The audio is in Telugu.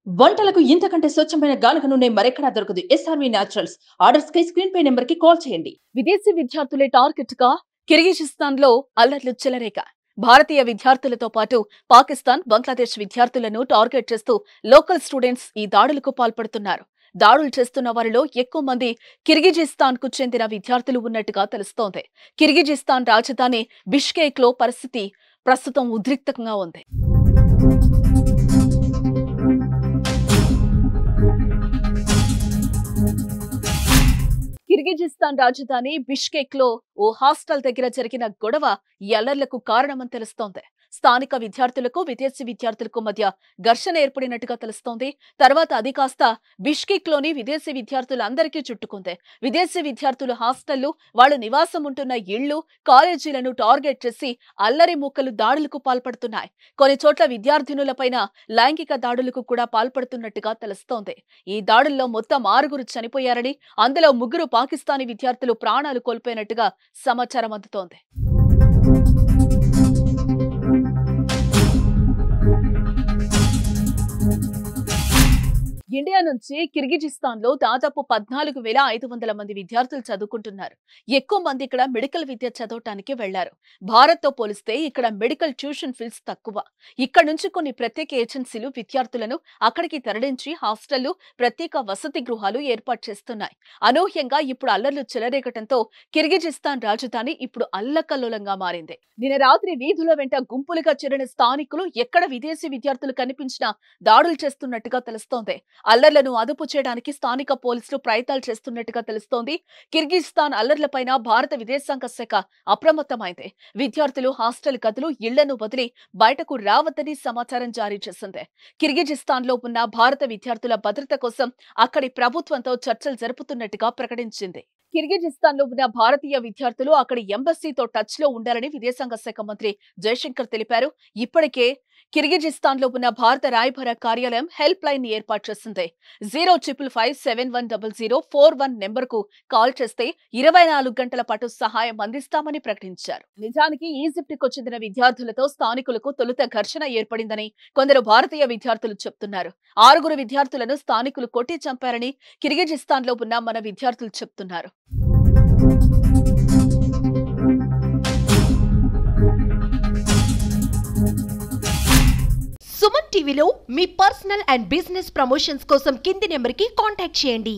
వంటలకు ఇంతకంటే స్వచ్ఛమైన గానుగ నూనె మరెక్కడా దొరకదు. SRV naturals. ఆర్డర్స్ కై స్క్రీన్ పై నెంబర్ కి కాల్ చేయండి. విదేశీ విద్యార్థులే టార్గెట్ గా కిర్గిజిస్తాన్ లో అల్లర్లు చెలరేక. భారతీయ విద్యార్థులతో పాటు పాకిస్తాన్, బంగ్లాదేశ్ విద్యార్థులను టార్గెట్ చేస్తూ లోకల్ స్టూడెంట్స్ ఈ దాడులకు పాల్పడుతున్నారు. దాడులు చేస్తున్న వారిలో ఎక్కువ మంది కిర్గిజిస్తాన్ కు చెందిన విద్యార్థులు ఉన్నట్టుగా తెలుస్తోంది. కిర్గిజిస్తాన్ రాజధాని బిష్కేక్ లో పరిస్థితి ప్రస్తుతం ఉద్రిక్తంగా ఉంది. కిర్గిజిస్తాన్ రాజధాని బిష్కేక్ లో ఓ హాస్టల్ దగ్గర జరిగిన గొడవ ఈ అల్లర్లకు కారణమని తెలుస్తోంది. స్థానిక విద్యార్థులకు, విదేశీ విద్యార్థులకు మధ్య ఘర్షణ ఏర్పడినట్టుగా తెలుస్తోంది. తర్వాత అది కాస్త బిష్కేక్ లోని విదేశీ విద్యార్థులందరికీ చుట్టుకుంది. విదేశీ విద్యార్థులు హాస్టళ్లు, వాళ్లు నివాసం ఉంటున్న ఇళ్లు, కాలేజీలను టార్గెట్ చేసి అల్లరి మూకలు దాడులకు పాల్పడుతున్నాయి. కొన్ని చోట్ల విద్యార్థినులపైన లైంగిక దాడులకు కూడా పాల్పడుతున్నట్టుగా తెలుస్తోంది. ఈ దాడుల్లో మొత్తం 6 చనిపోయారని, అందులో 3 పాకిస్తానీ విద్యార్థులు ప్రాణాలు కోల్పోయినట్టుగా సమాచారం అందుతోంది. ఇండియా నుంచి కిర్గిజిస్తాన్ లో దాదాపు 14,500 మంది విద్యార్థులు చదువుకుంటున్నారు. ఎక్కువ మంది ఇక్కడ మెడికల్ విద్య చదవటానికి వెళ్లారు. భారత్ తో పోలిస్తే ఇక్కడ మెడికల్ ట్యూషన్ ఫీజు తక్కువ. ఇక్కడ నుంచి కొన్ని ప్రత్యేక ఏజెన్సీలు విద్యార్థులను అక్కడికి తరలించి హాస్టళ్లు, ప్రత్యేక వసతి గృహాలు ఏర్పాటు చేస్తున్నాయి. అనూహ్యంగా ఇప్పుడు అల్లర్లు చెలరేగటంతో కిర్గిజిస్తాన్ రాజధాని ఇప్పుడు అల్లకల్లోలంగా మారింది. నిన్న రాత్రి వీధుల వెంట గుంపులుగా చేరిన స్థానికులు ఎక్కడ విదేశీ విద్యార్థులు కనిపించినా దాడులు చేస్తున్నట్టుగా తెలుస్తోంది. అల్లర్లను అదుపు చేయడానికి స్థానిక పోలీసులు ప్రయత్నాలు చేస్తున్నట్టుగా తెలుస్తోంది. కిర్గిజిస్తాన్ అల్లర్లపైన భారత విదేశాంగ శాఖ అప్రమత్తమైంది. విద్యార్థులు హాస్టల్ గదులు, ఇళ్లను వదిలి బయటకు రావద్దని సమాచారం జారీ చేసింది. కిర్గిజిస్తాన్ లో ఉన్న భారత విద్యార్థుల భద్రత కోసం అక్కడి ప్రభుత్వంతో చర్చలు జరుపుతున్నట్టుగా ప్రకటించింది. కిర్గిజిస్తాన్ లో ఉన్న భారతీయ విద్యార్థులు అక్కడి ఎంబసీతో టచ్ లో ఉండాలని విదేశాంగ శాఖ మంత్రి జయశంకర్ తెలిపారు. ఇప్పటికే కిర్గిజిస్తాన్ లో ఉన్న భారత రాయబార కార్యాలయం హెల్ప్ లైన్ ని ఏర్పాటు చేసింది. 055571004 నెంబర్ కు కాల్ చేస్తే 24 గంటల పాటు సహాయం అందిస్తామని ప్రకటించారు. నిజానికి ఈజిప్ట్ కు చెందిన విద్యార్థులతో స్థానికులకు తొలుత ఘర్షణ ఏర్పడిందని కొందరు భారతీయ విద్యార్థులు చెప్తున్నారు. 6 విద్యార్థులను స్థానికులు కొట్టి చంపారని కిర్గిజిస్తాన్ లో ఉన్న మన విద్యార్థులు చెప్తున్నారు. సుమన్ టీవీలో మీ పర్సనల్ అండ్ బిజినెస్ ప్రమోషన్స్ కోసం కింది నెంబర్కి కాంటాక్ట్ చేయండి.